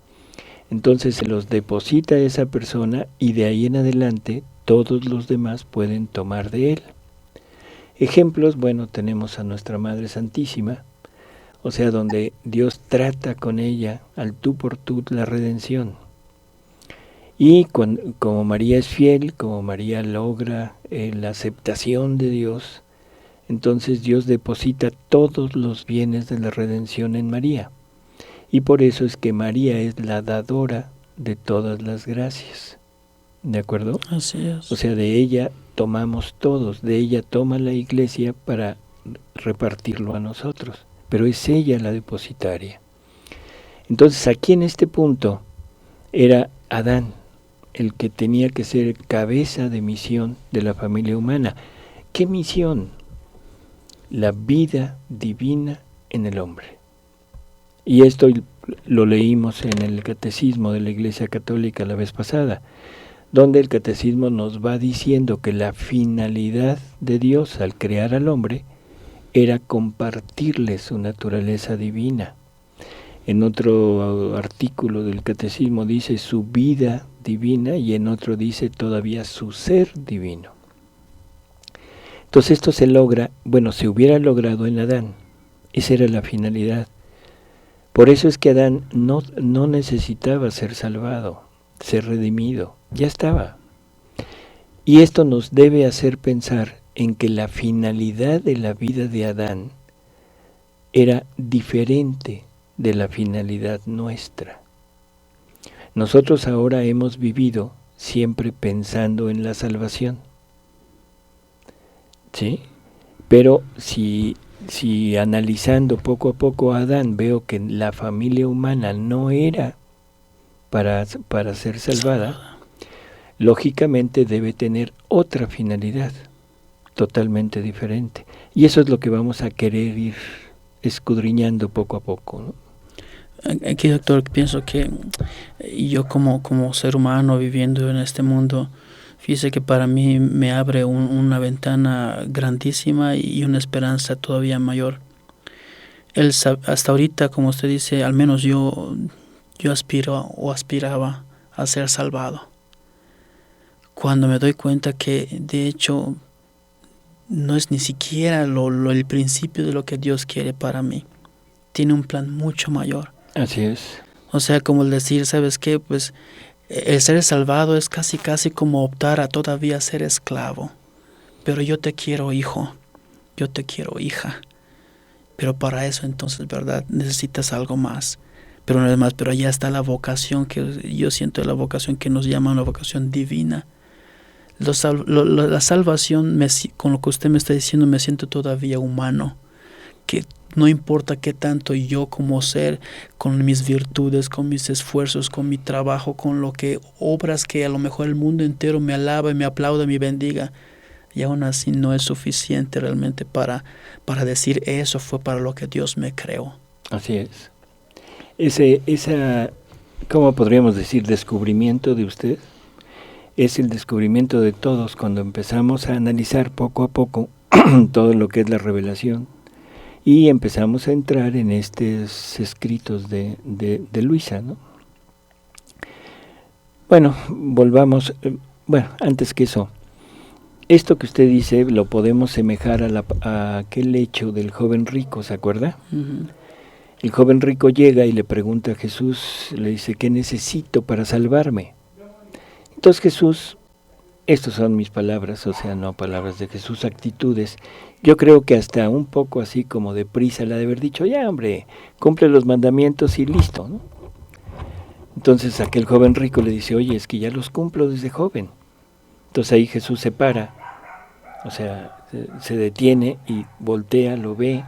entonces se los deposita a esa persona y de ahí en adelante todos los demás pueden tomar de Él. Ejemplos, bueno, tenemos a nuestra Madre Santísima, o sea, donde Dios trata con ella al tú por tú la redención. Y como María es fiel, como María logra la aceptación de Dios, entonces Dios deposita todos los bienes de la redención en María. Y por eso es que María es la dadora de todas las gracias. ¿De acuerdo? Así es. O sea, de ella tomamos todos, de ella toma la Iglesia para repartirlo a nosotros, pero es ella la depositaria. Entonces aquí en este punto era Adán el que tenía que ser cabeza de misión de la familia humana. ¿Qué misión? La vida divina en el hombre. Y esto lo leímos en el Catecismo de la Iglesia Católica la vez pasada, donde el Catecismo nos va diciendo que la finalidad de Dios al crear al hombre era compartirle su naturaleza divina. En otro artículo del Catecismo dice su vida divina y en otro dice todavía su ser divino. Entonces esto se logra, se hubiera logrado en Adán. Esa era la finalidad. Por eso es que Adán no necesitaba ser salvado. ser redimido, ya estaba. Y esto nos debe hacer pensar en que la finalidad de la vida de Adán era diferente de la finalidad nuestra. Nosotros ahora hemos vivido siempre pensando en la salvación, ¿sí? Pero si analizando poco a poco a Adán veo que la familia humana no era para ser salvada, lógicamente debe tener otra finalidad totalmente diferente. Y eso es lo que vamos a querer ir escudriñando poco a poco, ¿no? Aquí, doctor, pienso que yo como ser humano viviendo en este mundo, fíjese que para mí me abre una ventana grandísima y una esperanza todavía mayor. Hasta ahorita, como usted dice, al menos yo aspiraba a ser salvado. Cuando me doy cuenta que de hecho no es ni siquiera el principio de lo que Dios quiere para mí. Tiene un plan mucho mayor. Así es. O sea, como el decir, ¿sabes qué? Pues el ser salvado es casi como optar a todavía ser esclavo. Pero yo te quiero, hijo. Yo te quiero, hija. Pero para eso entonces, ¿verdad? Necesitas algo más. Pero no es más, pero allá está la vocación, que yo siento la vocación que nos llama una vocación divina. La salvación, con lo que usted me está diciendo, me siento todavía humano. Que no importa qué tanto yo como ser, con mis virtudes, con mis esfuerzos, con mi trabajo, con lo que obras que a lo mejor el mundo entero me alaba y me aplauda y me bendiga, y aún así no es suficiente realmente para decir eso fue para lo que Dios me creó. Así es. Esa, ¿cómo podríamos decir? Descubrimiento de usted es el descubrimiento de todos cuando empezamos a analizar poco a poco todo lo que es la revelación. Y empezamos a entrar en estos escritos de Luisa, ¿no? Bueno, volvamos. Bueno, antes que eso, esto que usted dice lo podemos semejar a aquel hecho del joven rico, ¿se acuerda? Uh-huh. El joven rico llega y le pregunta a Jesús, le dice, ¿qué necesito para salvarme? Entonces Jesús, estas son mis palabras, o sea, no palabras de Jesús, actitudes. Yo creo que hasta un poco así como de prisa le ha de haber dicho, ya hombre, cumple los mandamientos y listo, ¿no? Entonces aquel joven rico le dice, oye, es que ya los cumplo desde joven. Entonces ahí Jesús se para, o sea, se detiene y voltea, lo ve.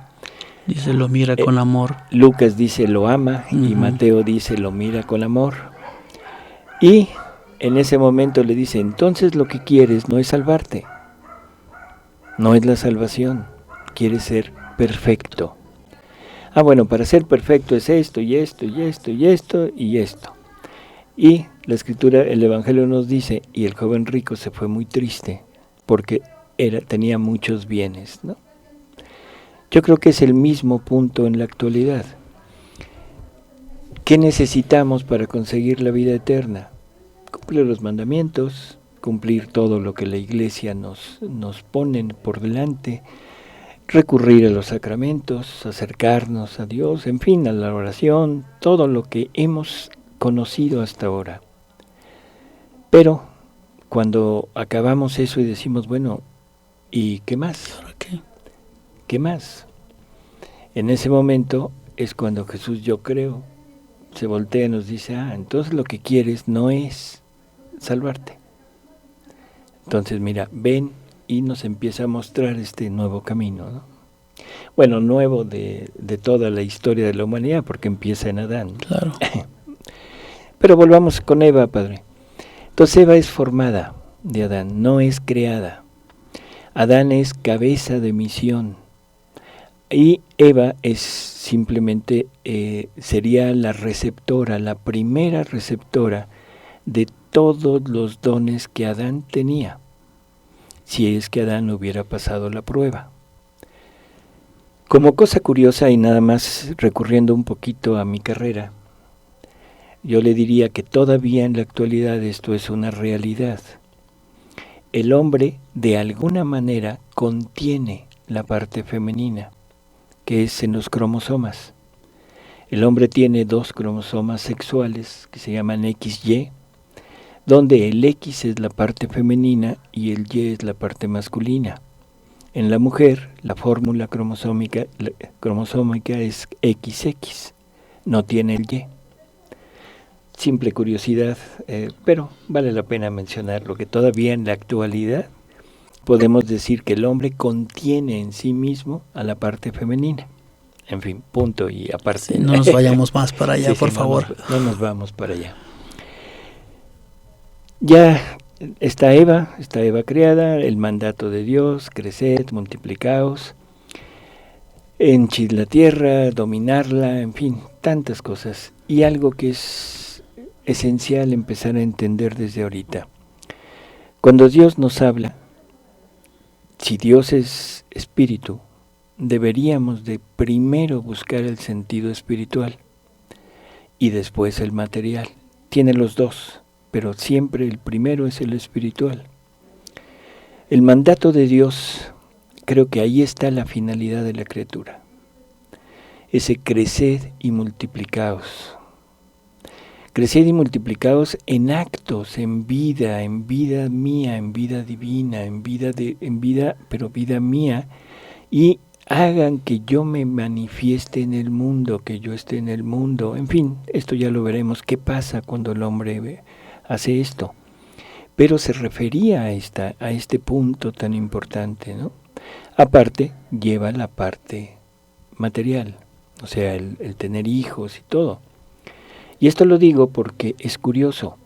Dice, lo mira con amor. Lucas dice, lo ama, y Mateo dice, lo mira con amor. Y en ese momento le dice, entonces lo que quieres no es salvarte. No es la salvación, quieres ser perfecto. Ah, bueno, para ser perfecto es esto, y esto, y esto, y esto, y esto. Y la escritura, el evangelio nos dice, y el joven rico se fue muy triste, porque tenía muchos bienes, ¿no? Yo creo que es el mismo punto en la actualidad. ¿Qué necesitamos para conseguir la vida eterna? Cumplir los mandamientos, cumplir todo lo que la iglesia nos pone por delante, recurrir a los sacramentos, acercarnos a Dios, en fin, a la oración, todo lo que hemos conocido hasta ahora. Pero cuando acabamos eso y decimos, bueno, ¿y qué más? ¿Qué más? En ese momento es cuando Jesús, yo creo, se voltea y nos dice, entonces lo que quieres no es salvarte. Entonces, mira, ven y nos empieza a mostrar este nuevo camino, ¿no? Bueno, nuevo de toda la historia de la humanidad, porque empieza en Adán. Claro. Pero volvamos con Eva, padre. Entonces Eva es formada de Adán, no es creada. Adán es cabeza de misión. Y Eva es simplemente, sería la receptora, la primera receptora de todos los dones que Adán tenía, si es que Adán hubiera pasado la prueba. Como cosa curiosa, y nada más recurriendo un poquito a mi carrera, yo le diría que todavía en la actualidad esto es una realidad. El hombre, de alguna manera, contiene la parte femenina, que es en los cromosomas. El hombre tiene 2 cromosomas sexuales que se llaman XY, donde el X es la parte femenina y el Y es la parte masculina. En la mujer, la fórmula cromosómica es XX, no tiene el Y. Simple curiosidad, pero vale la pena mencionarlo, que todavía en la actualidad podemos decir que el hombre contiene en sí mismo a la parte femenina. En fin, punto y aparte. Sí, no nos vayamos más para allá, por favor. No nos vamos para allá. Ya está Eva creada, el mandato de Dios, creced, multiplicaos, henchid la tierra, dominarla, en fin, tantas cosas. Y algo que es esencial empezar a entender desde ahorita. Cuando Dios nos habla, si Dios es espíritu, deberíamos de primero buscar el sentido espiritual y después el material. Tiene los dos, pero siempre el primero es el espiritual. El mandato de Dios, creo que ahí está la finalidad de la criatura. Ese creced y multiplicaos. Creced y multiplicaos en actos, en vida mía, en vida divina, en vida, pero vida mía, y hagan que yo me manifieste en el mundo, que yo esté en el mundo. En fin, esto ya lo veremos, qué pasa cuando el hombre hace esto. Pero se refería a este punto tan importante, ¿no? Aparte, lleva la parte material, o sea, el tener hijos y todo. Y esto lo digo porque es curioso.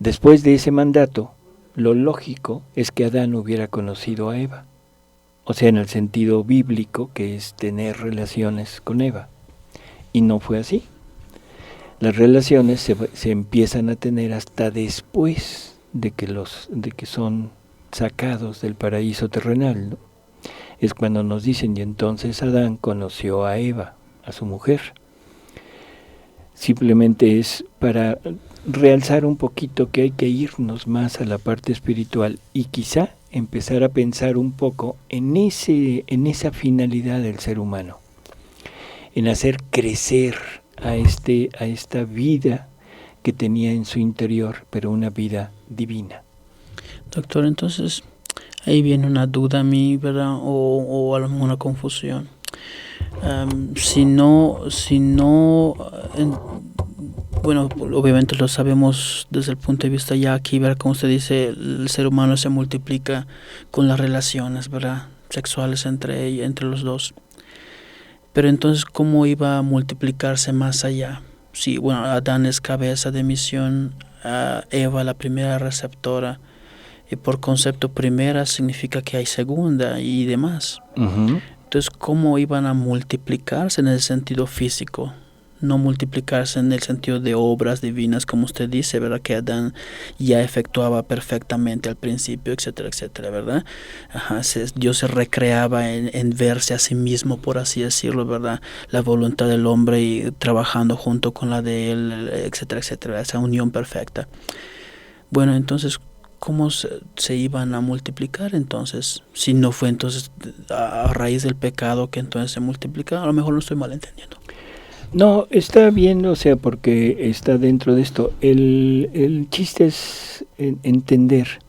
Después de ese mandato, lo lógico es que Adán hubiera conocido a Eva. O sea, en el sentido bíblico, que es tener relaciones con Eva. Y no fue así. Las relaciones se empiezan a tener hasta después de que son sacados del paraíso terrenal, ¿no? Es cuando nos dicen, y entonces Adán conoció a Eva, a su mujer. Simplemente es para realzar un poquito que hay que irnos más a la parte espiritual y quizá empezar a pensar un poco en esa finalidad del ser humano, en hacer crecer a esta vida que tenía en su interior, pero una vida divina. Doctor, entonces ahí viene una duda a mí, ¿verdad? O a lo mejor una confusión. Bueno, obviamente lo sabemos desde el punto de vista ya aquí, ¿verdad? Como usted dice, el ser humano se multiplica con las relaciones, ¿verdad? Sexuales entre los dos. Pero entonces, ¿cómo iba a multiplicarse más allá? Sí, bueno, Adán es cabeza de misión, Eva la primera receptora, y por concepto primera significa que hay segunda y demás. Uh-huh. Entonces, ¿cómo iban a multiplicarse en el sentido físico? No multiplicarse en el sentido de obras divinas, como usted dice, ¿verdad? Que Adán ya efectuaba perfectamente al principio, etcétera, etcétera, ¿verdad? Ajá, Dios se recreaba en verse a sí mismo, por así decirlo, ¿verdad? La voluntad del hombre y trabajando junto con la de él, etcétera, etcétera, esa unión perfecta. Bueno, entonces, ¿cómo se iban a multiplicar entonces? Si no fue entonces a raíz del pecado que entonces se multiplica, a lo mejor lo estoy malentendiendo. No, está bien, o sea, porque está dentro de esto. El chiste es entender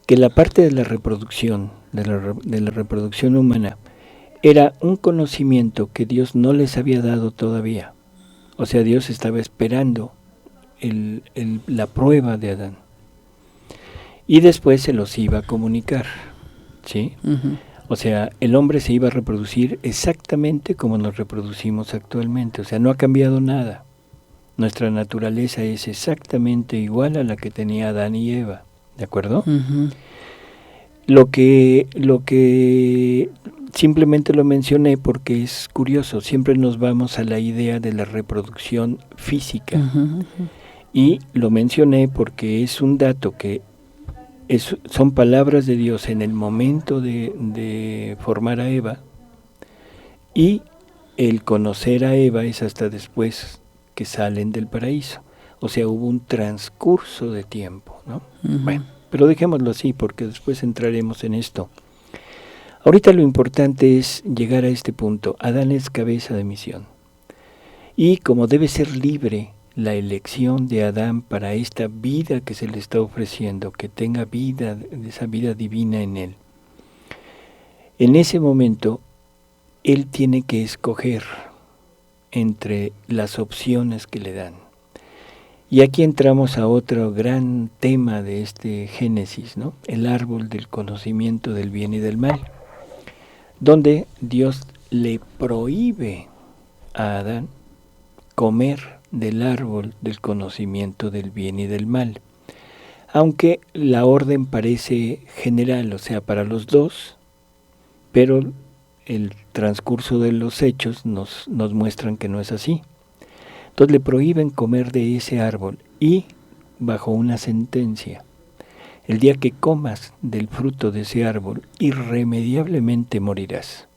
que la parte de la reproducción, de la reproducción humana, era un conocimiento que Dios no les había dado todavía. O sea, Dios estaba esperando la prueba de Adán. Y después se los iba a comunicar, ¿sí? Uh-huh. O sea, el hombre se iba a reproducir exactamente como nos reproducimos actualmente. O sea, no ha cambiado nada. Nuestra naturaleza es exactamente igual a la que tenía Adán y Eva. ¿De acuerdo? Uh-huh. Lo que simplemente lo mencioné porque es curioso. Siempre nos vamos a la idea de la reproducción física. Uh-huh. Y lo mencioné porque es un dato que son palabras de Dios en el momento de formar a Eva, y el conocer a Eva es hasta después que salen del paraíso. O sea, hubo un transcurso de tiempo, ¿no? Uh-huh. Bueno, pero dejémoslo así porque después entraremos en esto. Ahorita lo importante es llegar a este punto. Adán es cabeza de misión. Y como debe ser libre la elección de Adán para esta vida que se le está ofreciendo, que tenga vida, esa vida divina en él. En ese momento, él tiene que escoger entre las opciones que le dan. Y aquí entramos a otro gran tema de este Génesis, ¿no? El árbol del conocimiento del bien y del mal, donde Dios le prohíbe a Adán comer del árbol del conocimiento del bien y del mal. Aunque la orden parece general, o sea, para los dos, pero el transcurso de los hechos nos muestran que no es así. Entonces le prohíben comer de ese árbol y bajo una sentencia: el día que comas del fruto de ese árbol, irremediablemente morirás.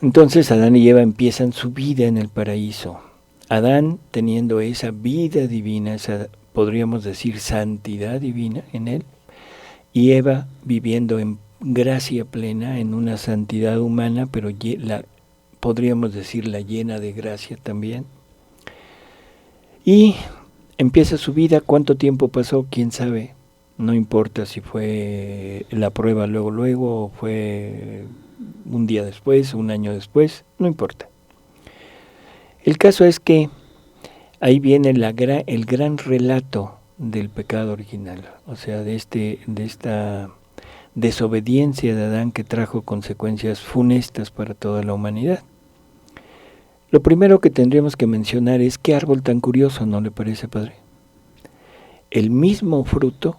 Entonces Adán y Eva empiezan su vida en el paraíso. Adán teniendo esa vida divina, esa, podríamos decir, santidad divina en él, y Eva viviendo en gracia plena, en una santidad humana, pero podríamos decir la llena de gracia también. Y empieza su vida. ¿Cuánto tiempo pasó? ¿Quién sabe? No importa si fue la prueba luego, o fue un día después, un año después, no importa. El caso es que ahí viene el gran relato del pecado original, o sea, de esta desobediencia de Adán que trajo consecuencias funestas para toda la humanidad. Lo primero que tendríamos que mencionar es qué árbol tan curioso, ¿no le parece, padre? El mismo fruto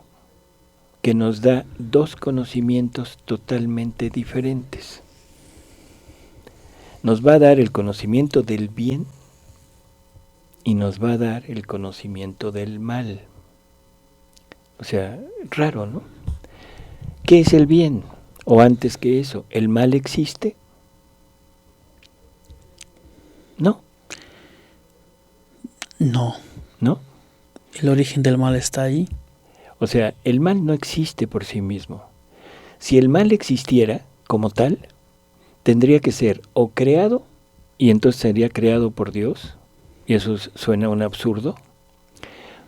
que nos da dos conocimientos totalmente diferentes. Nos va a dar el conocimiento del bien y nos va a dar el conocimiento del mal. O sea, raro, ¿no? ¿Qué es el bien? O antes que eso, ¿el mal existe? No. No. ¿No? El origen del mal está ahí. O sea, el mal no existe por sí mismo. Si el mal existiera como tal, tendría que ser o creado, y entonces sería creado por Dios, y eso suena un absurdo,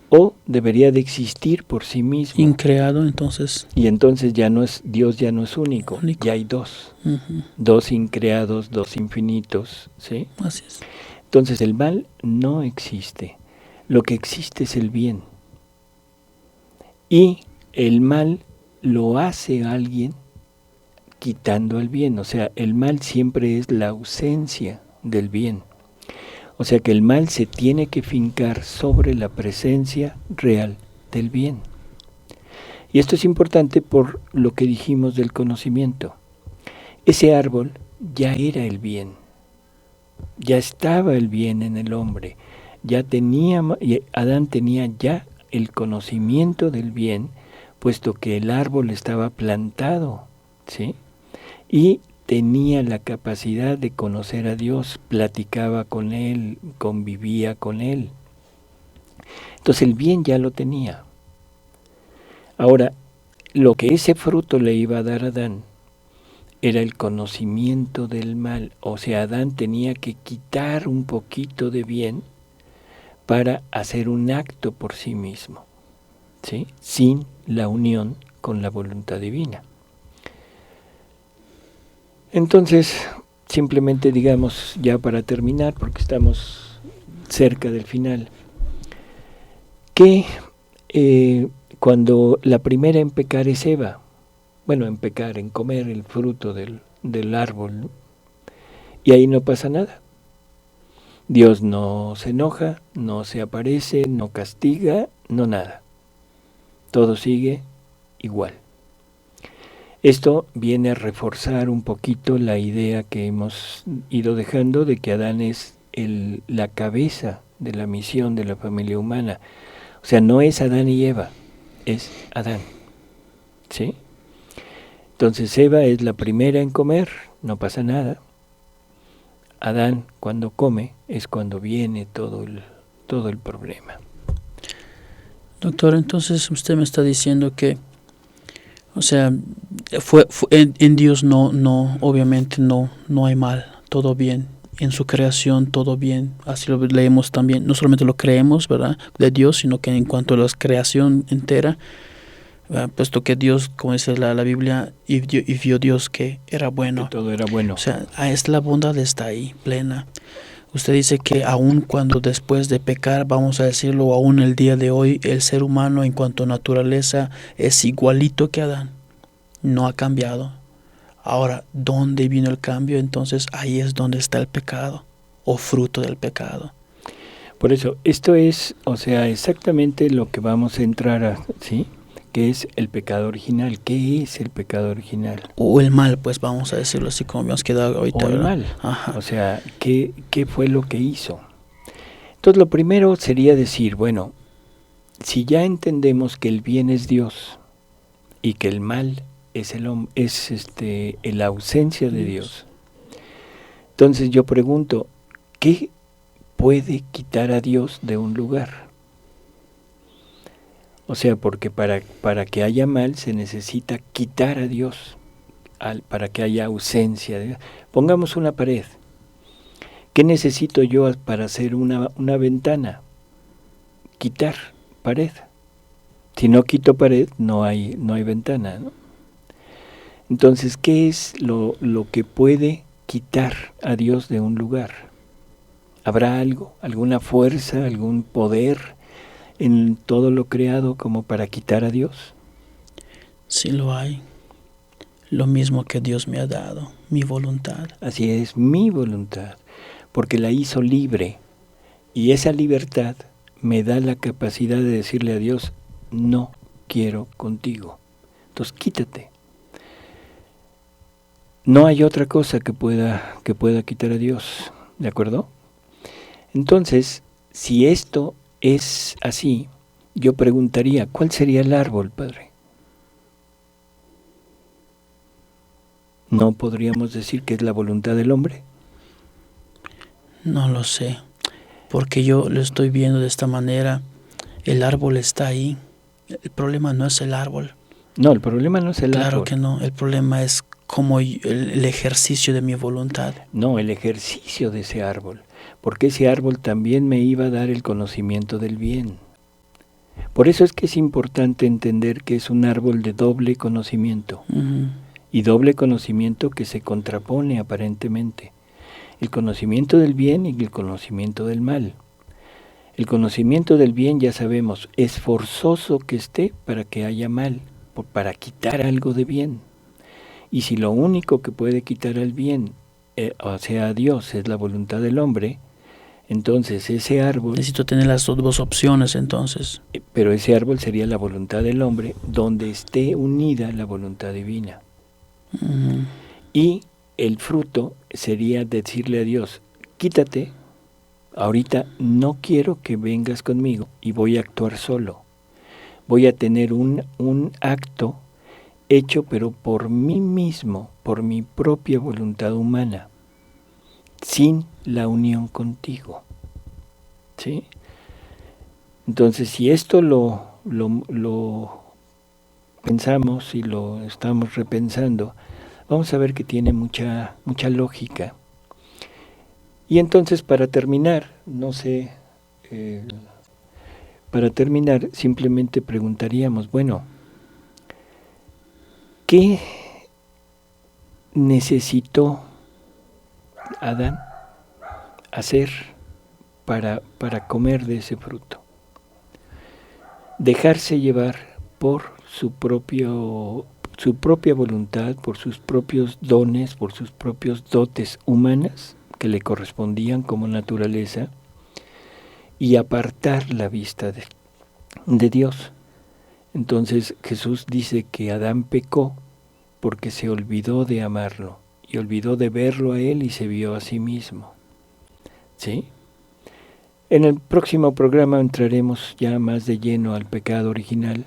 o debería de existir por sí mismo. Increado, entonces. Y entonces Dios ya no es único. Ya hay dos. Dos increados, dos infinitos, ¿sí? Así es. Entonces el mal no existe. Lo que existe es el bien. Y el mal lo hace alguien quitando al bien. O sea, el mal siempre es la ausencia del bien. O sea que el mal se tiene que fincar sobre la presencia real del bien. Y esto es importante por lo que dijimos del conocimiento. Ese árbol ya era el bien. Ya estaba el bien en el hombre. Adán tenía ya el conocimiento del bien, puesto que el árbol estaba plantado, ¿sí? Y tenía la capacidad de conocer a Dios, platicaba con Él, convivía con Él. Entonces el bien ya lo tenía. Ahora, lo que ese fruto le iba a dar a Adán era el conocimiento del mal. O sea, Adán tenía que quitar un poquito de bien para hacer un acto por sí mismo, ¿sí? Sin la unión con la voluntad divina. Entonces, simplemente digamos, ya para terminar, porque estamos cerca del final, que cuando la primera en pecar es Eva, en comer el fruto del árbol, ¿no? Y ahí no pasa nada. Dios no se enoja, no se aparece, no castiga, no nada. Todo sigue igual. Esto viene a reforzar un poquito la idea que hemos ido dejando de que Adán es la cabeza de la misión de la familia humana. O sea, no es Adán y Eva, es Adán, ¿sí? Entonces Eva es la primera en comer, no pasa nada. Adán, cuando come, es cuando viene todo el problema. Doctor, entonces usted me está diciendo que, o sea, en Dios no, obviamente no hay mal, todo bien. en su creación todo bien. Así lo leemos también. No solamente lo creemos, ¿verdad?, de Dios, sino que en cuanto a la creación entera, puesto que Dios, como dice la Biblia, y vio Dios que era bueno. Que todo era bueno. O sea, la bondad está ahí, plena. Usted dice que aun cuando después de pecar, vamos a decirlo, aún el día de hoy, el ser humano en cuanto a naturaleza es igualito que Adán. No ha cambiado. Ahora, ¿dónde vino el cambio? Entonces ahí es donde está el pecado, o fruto del pecado. Por eso, esto es, o sea, exactamente lo que vamos a entrar a, ¿sí? ¿Qué es el pecado original? ¿Qué es el pecado original? O el mal, pues vamos a decirlo así como hemos quedado ahorita. O el ¿verdad? mal. Ajá. O sea, ¿qué fue lo que hizo? Entonces, lo primero sería decir, bueno, si ya entendemos que el bien es Dios y que el mal es la ausencia de Dios, entonces yo pregunto, ¿qué puede quitar a Dios de un lugar? O sea, porque para que haya mal se necesita quitar a Dios, para que haya ausencia de Dios. Pongamos una pared. ¿Qué necesito yo para hacer una ventana? Quitar pared. Si no quito pared, no hay ventana, ¿no? Entonces, ¿qué es lo que puede quitar a Dios de un lugar? ¿Habrá algo, alguna fuerza, algún poder en todo lo creado como para quitar a Dios? Sí lo hay. Lo mismo que Dios me ha dado, mi voluntad. Así es, mi voluntad, porque la hizo libre, y esa libertad me da la capacidad de decirle a Dios, no quiero contigo, entonces quítate. No hay otra cosa que pueda quitar a Dios, ¿de acuerdo? Entonces, si esto es así, yo preguntaría, ¿cuál sería el árbol, Padre? ¿No podríamos decir que es la voluntad del hombre? No lo sé, porque yo lo estoy viendo de esta manera. El árbol está ahí. El problema no es el árbol. No, el problema no es el árbol. Claro que no, el problema es como el ejercicio de mi voluntad. No, el ejercicio de ese árbol, porque ese árbol también me iba a dar el conocimiento del bien. Por eso es que es importante entender que es un árbol de doble conocimiento, y doble conocimiento que se contrapone aparentemente. El conocimiento del bien y el conocimiento del mal. El conocimiento del bien, ya sabemos, es forzoso que esté para que haya mal, para quitar algo de bien. Y si lo único que puede quitar al bien, o sea, a Dios, es la voluntad del hombre, entonces ese árbol... Necesito tener las dos opciones entonces. Pero ese árbol sería la voluntad del hombre, donde esté unida la voluntad divina. Y el fruto sería decirle a Dios, quítate, ahorita no quiero que vengas conmigo y voy a actuar solo. Voy a tener un acto hecho pero por mí mismo, por mi propia voluntad humana, sin la unión contigo. ¿Sí? Entonces, si esto lo pensamos y lo estamos repensando, vamos a ver que tiene mucha lógica. Y entonces, para terminar, simplemente preguntaríamos, bueno, ¿qué necesitó Adán hacer para comer de ese fruto? Dejarse llevar por su propia voluntad, por sus propios dones, por sus propios dotes humanas que le correspondían como naturaleza, y apartar la vista de Dios. Entonces Jesús dice que Adán pecó porque se olvidó de amarlo y olvidó de verlo a él y se vio a sí mismo. ¿Sí? En el próximo programa entraremos ya más de lleno al pecado original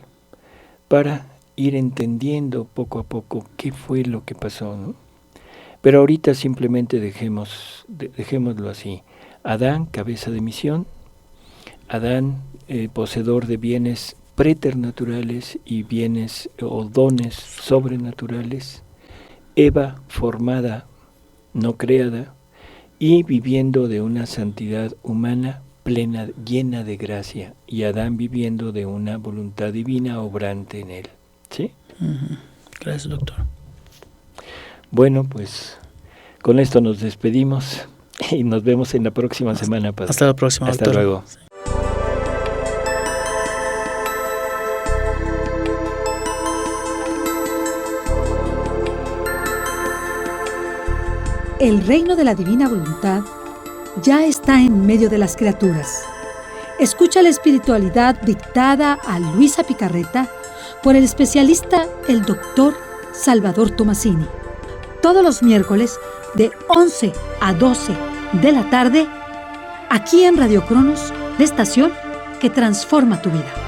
para ir entendiendo poco a poco qué fue lo que pasó, ¿no? Pero ahorita simplemente dejémoslo así. Adán, cabeza de misión. Adán, poseedor de bienes preternaturales y bienes o dones sobrenaturales. Eva, formada, no creada. y viviendo de una santidad humana plena, llena de gracia, y Adán viviendo de una voluntad divina obrante en él. ¿Sí? Gracias, doctor. Bueno, pues con esto nos despedimos y nos vemos en la próxima semana, padre. Hasta la próxima, Hasta doctor. luego. El reino de la divina voluntad ya está en medio de las criaturas. Escucha la espiritualidad dictada a Luisa Picarreta por el especialista, el doctor Salvador Tomasini. Todos los miércoles de 11 a 12 de la tarde, aquí en Radio Cronos, la estación que transforma tu vida.